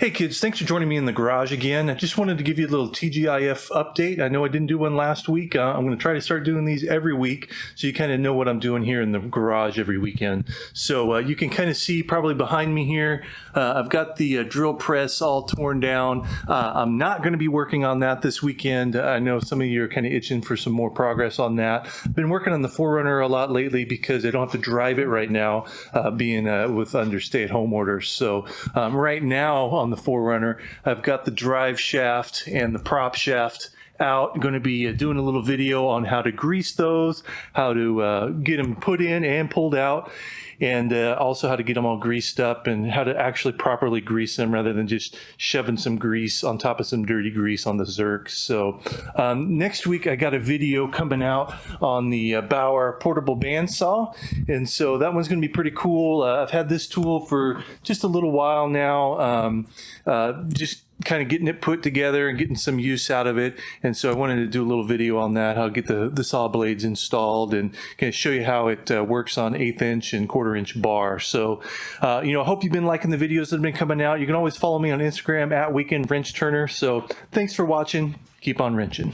Hey kids, thanks for joining me in the garage again. I just wanted to give you a little TGIF update. I know I didn't do one last week. I'm going to try to start doing these every week so you kind of know what I'm doing here in the garage every weekend. So you can kind of see probably behind me here, I've got the drill press all torn down. I'm not going to be working on that this weekend. I know some of you are kind of itching for some more progress on that. I've been working on the 4Runner a lot lately because I don't have to drive it right now, being with under stay-at-home orders. So right now on the 4Runner, I've got the drive shaft and the prop shaft out. I'm going to be doing a little video on how to grease those, how to get them put in and pulled out, and also how to get them all greased up and how to actually properly grease them rather than just shoving some grease on top of some dirty grease on the Zerk. So next week I got a video coming out on the Bauer portable bandsaw, and so that one's going to be pretty cool. I've had this tool for just a little while now, just kind of getting it put together and getting some use out of it, and so I wanted to do a little video on that, how to get the saw blades installed and kind of show you how it works on 1/8 inch and 1/4 inch bar. So I hope you've been liking the videos that have been coming out. You can always follow me on Instagram at Weekend Wrench Turner. So thanks for watching. Keep on wrenching.